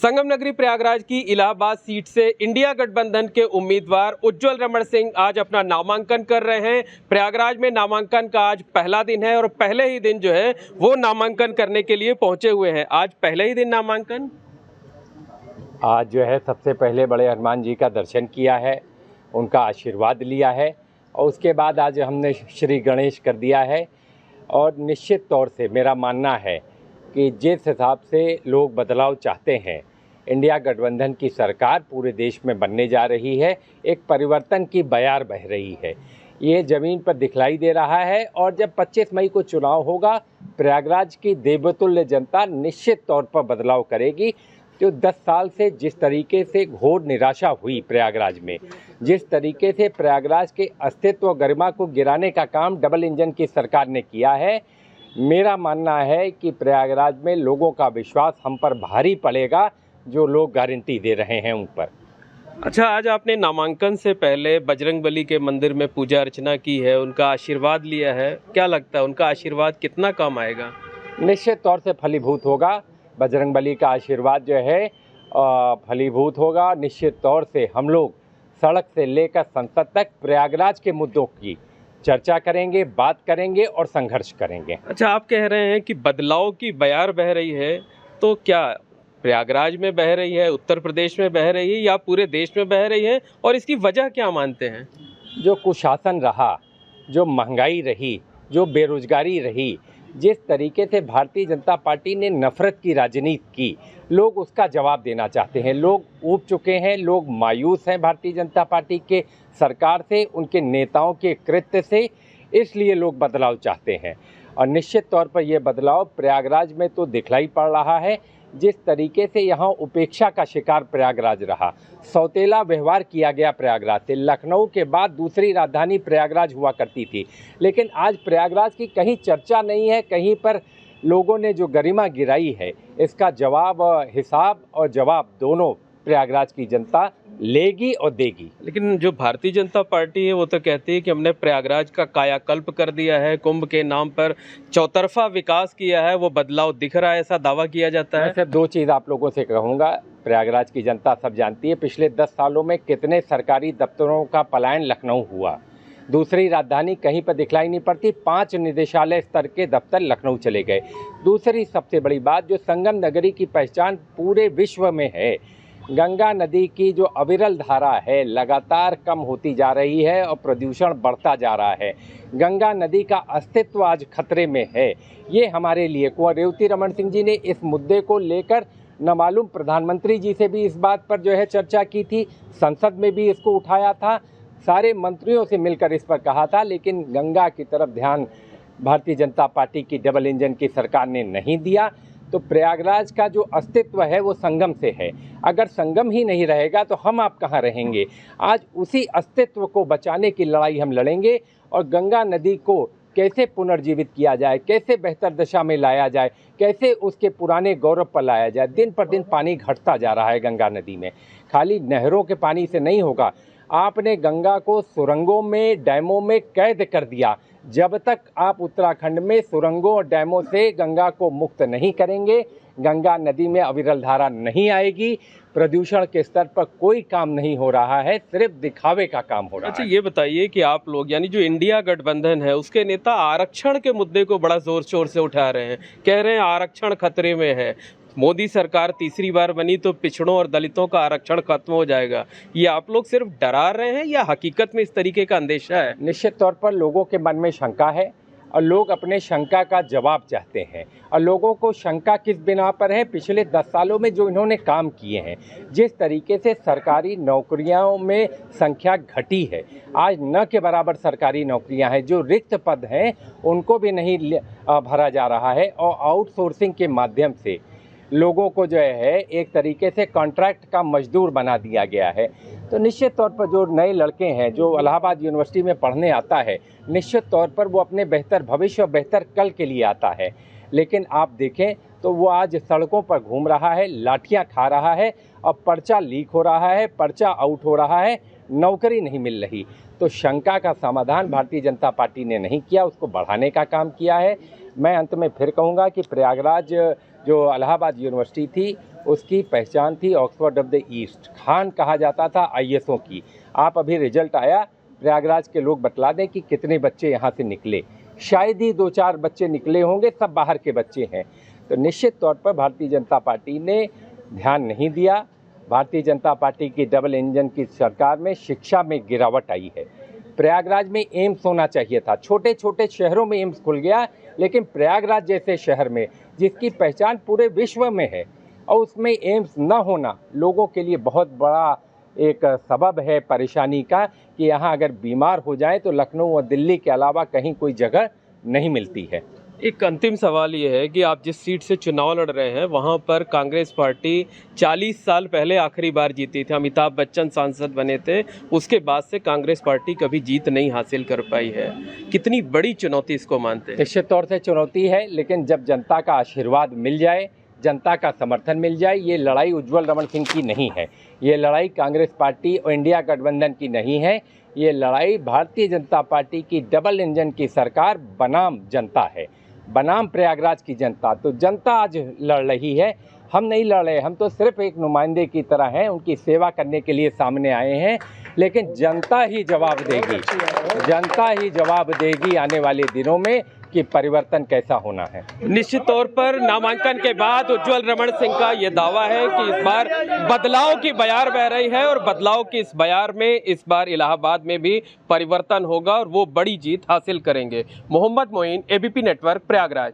संगम नगरी प्रयागराज की इलाहाबाद सीट से इंडिया गठबंधन के उम्मीदवार उज्जवल रमण सिंह आज अपना नामांकन कर रहे हैं। प्रयागराज में नामांकन का आज पहला दिन है और पहले ही दिन जो है वो नामांकन करने के लिए पहुंचे हुए हैं। आज पहले ही दिन नामांकन। आज जो है सबसे पहले बड़े हनुमान जी का दर्शन किया है, उनका आशीर्वाद लिया है और उसके बाद आज हमने श्री गणेश कर दिया है। और निश्चित तौर से मेरा मानना है कि जिस हिसाब से लोग बदलाव चाहते हैं, इंडिया गठबंधन की सरकार पूरे देश में बनने जा रही है, एक परिवर्तन की बयार बह रही है, ये ज़मीन पर दिखलाई दे रहा है। और जब 25 मई को चुनाव होगा, प्रयागराज की देवतुल्य जनता निश्चित तौर पर बदलाव करेगी। जो 10 साल से जिस तरीके से घोर निराशा हुई प्रयागराज में, जिस तरीके से प्रयागराज के अस्तित्व गरिमा को गिराने का काम डबल इंजन की सरकार ने किया है, मेरा मानना है कि प्रयागराज में लोगों का विश्वास हम पर भारी पड़ेगा, जो लोग गारंटी दे रहे हैं उन पर। अच्छा, आज आपने नामांकन से पहले बजरंगबली के मंदिर में पूजा अर्चना की है, उनका आशीर्वाद लिया है। क्या लगता है उनका आशीर्वाद कितना काम आएगा? निश्चित तौर से फलीभूत होगा। बजरंगबली का आशीर्वाद जो है फलीभूत होगा। निश्चित तौर से हम लोग सड़क से लेकर संसद तक प्रयागराज के मुद्दों की चर्चा करेंगे, बात करेंगे और संघर्ष करेंगे। अच्छा, आप कह रहे हैं कि बदलाव की बयार बह रही है, तो क्या प्रयागराज में बह रही है, उत्तर प्रदेश में बह रही है या पूरे देश में बह रही है, और इसकी वजह क्या मानते हैं? जो कुशासन रहा, जो महंगाई रही, जो बेरोजगारी रही, जिस तरीके से भारतीय जनता पार्टी ने नफरत की राजनीति की, लोग उसका जवाब देना चाहते हैं। लोग ऊब चुके हैं, लोग मायूस हैं भारतीय जनता पार्टी के सरकार से, उनके नेताओं के कृत्य से, इसलिए लोग बदलाव चाहते हैं। और निश्चित तौर पर यह बदलाव प्रयागराज में तो दिखलाई पड़ रहा है। जिस तरीके से यहाँ उपेक्षा का शिकार प्रयागराज रहा, सौतेला व्यवहार किया गया प्रयागराज से। लखनऊ के बाद दूसरी राजधानी प्रयागराज हुआ करती थी, लेकिन आज प्रयागराज की कहीं चर्चा नहीं है। कहीं पर लोगों ने जो गरिमा गिराई है, इसका जवाब, हिसाब और जवाब दोनों प्रयागराज की जनता लेगी और देगी। लेकिन जो भारतीय जनता पार्टी है वो तो कहती है कि हमने प्रयागराज का कायाकल्प कर दिया है, कुंभ के नाम पर चौतरफा विकास किया है, वो बदलाव दिख रहा है, ऐसा दावा किया जाता है। मैं सिर्फ 2 चीज़ आप लोगों से कहूँगा। प्रयागराज की जनता सब जानती है पिछले 10 सालों में कितने सरकारी दफ्तरों का पलायन लखनऊ हुआ। दूसरी राजधानी कहीं पर दिखलाई नहीं पड़ती। 5 निदेशालय स्तर के दफ्तर लखनऊ चले गए। दूसरी सबसे बड़ी बात, जो संगम नगरी की पहचान पूरे विश्व में है, गंगा नदी की जो अविरल धारा है लगातार कम होती जा रही है और प्रदूषण बढ़ता जा रहा है। गंगा नदी का अस्तित्व आज खतरे में है। ये हमारे लिए कुंवर रेवती रमण सिंह जी ने इस मुद्दे को लेकर न मालूम प्रधानमंत्री जी से भी इस बात पर जो है चर्चा की थी, संसद में भी इसको उठाया था, सारे मंत्रियों से मिलकर इस पर कहा था, लेकिन गंगा की तरफ ध्यान भारतीय जनता पार्टी की डबल इंजन की सरकार ने नहीं दिया। तो प्रयागराज का जो अस्तित्व है वो संगम से है। अगर संगम ही नहीं रहेगा तो हम आप कहाँ रहेंगे? आज उसी अस्तित्व को बचाने की लड़ाई हम लड़ेंगे और गंगा नदी को कैसे पुनर्जीवित किया जाए, कैसे बेहतर दशा में लाया जाए, कैसे उसके पुराने गौरव पर लाया जाए। दिन पर दिन पानी घटता जा रहा है गंगा नदी में। खाली नहरों के पानी से नहीं होगा। आपने गंगा को सुरंगों में, डैमों में कैद कर दिया। जब तक आप उत्तराखंड में सुरंगों और डैमों से गंगा को मुक्त नहीं करेंगे, गंगा नदी में अविरल धारा नहीं आएगी। प्रदूषण के स्तर पर कोई काम नहीं हो रहा है, सिर्फ दिखावे का काम हो रहा है। अच्छा, ये बताइए कि आप लोग यानी जो इंडिया गठबंधन है उसके नेता आरक्षण के मुद्दे को बड़ा जोर शोर से उठा रहे हैं, कह रहे हैं आरक्षण खतरे में है। मोदी सरकार तीसरी बार बनी तो पिछड़ों और दलितों का आरक्षण खत्म हो जाएगा। ये आप लोग सिर्फ डरा रहे हैं या हकीकत में इस तरीके का अंदेशा है? निश्चित तौर पर लोगों के मन में शंका है और लोग अपने शंका का जवाब चाहते हैं। और लोगों को शंका किस बिना पर है? पिछले 10 सालों में जो इन्होंने काम किए हैं, जिस तरीके से सरकारी नौकरियों में संख्या घटी है, आज न के बराबर सरकारी नौकरियां हैं। जो रिक्त पद हैं उनको भी नहीं भरा जा रहा है और आउटसोर्सिंग के माध्यम से लोगों को जो है एक तरीके से कॉन्ट्रैक्ट का मजदूर बना दिया गया है। तो निश्चित तौर पर जो नए लड़के हैं जो इलाहाबाद यूनिवर्सिटी में पढ़ने आता है, निश्चित तौर पर वो अपने बेहतर भविष्य और बेहतर कल के लिए आता है। लेकिन आप देखें तो वो आज सड़कों पर घूम रहा है, लाठियां खा रहा है और पर्चा लीक हो रहा है, पर्चा आउट हो रहा है, नौकरी नहीं मिल रही। तो शंका का समाधान भारतीय जनता पार्टी ने नहीं किया, उसको बढ़ाने का काम किया है। मैं अंत में फिर कहूँगा कि प्रयागराज जो इलाहाबाद यूनिवर्सिटी थी उसकी पहचान थी Oxford of the east, Khan कहा जाता था आईएसओ की। आप अभी रिजल्ट आया, प्रयागराज के लोग बतला दें कि कितने बच्चे यहाँ से निकले। शायद ही 2-4 बच्चे निकले होंगे, सब बाहर के बच्चे हैं। तो निश्चित तौर पर भारतीय जनता पार्टी ने ध्यान नहीं दिया। भारतीय जनता पार्टी की डबल इंजन की सरकार में शिक्षा में गिरावट आई है। प्रयागराज में एम्स होना चाहिए था, छोटे छोटे शहरों में एम्स खुल गया, लेकिन प्रयागराज जैसे शहर में जिसकी पहचान पूरे विश्व में है और उसमें एम्स न होना लोगों के लिए बहुत बड़ा एक सबब है परेशानी का कि यहाँ अगर बीमार हो जाए तो लखनऊ और दिल्ली के अलावा कहीं कोई जगह नहीं मिलती है। एक अंतिम सवाल ये है कि आप जिस सीट से चुनाव लड़ रहे हैं वहाँ पर कांग्रेस पार्टी 40 साल पहले आखिरी बार जीती थी, अमिताभ बच्चन सांसद बने थे, उसके बाद से कांग्रेस पार्टी कभी जीत नहीं हासिल कर पाई है। कितनी बड़ी चुनौती इसको मानते हैं? निश्चित तौर से चुनौती है, लेकिन जब जनता का आशीर्वाद मिल जाए, जनता का समर्थन मिल जाए, ये लड़ाई उज्ज्वल रमन सिंह की नहीं है, ये लड़ाई कांग्रेस पार्टी और इंडिया गठबंधन की नहीं है, ये लड़ाई भारतीय जनता पार्टी की डबल इंजन की सरकार बनाम जनता है, बनाम प्रयागराज की जनता। तो जनता आज लड़ रही है, हम नहीं लड़ रहे, हम तो सिर्फ एक नुमाइंदे की तरह हैं, उनकी सेवा करने के लिए सामने आए हैं। लेकिन जनता ही जवाब देगी, जनता ही जवाब देगी आने वाले दिनों में कि परिवर्तन कैसा होना है। निश्चित तौर पर नामांकन के बाद उज्ज्वल रमन सिंह का ये दावा है कि इस बार बदलाव की बयार बह रही है और बदलाव की इस बयार में इस बार इलाहाबाद में भी परिवर्तन होगा और वो बड़ी जीत हासिल करेंगे। Mohammad Moin, ABP network, Prayagraj.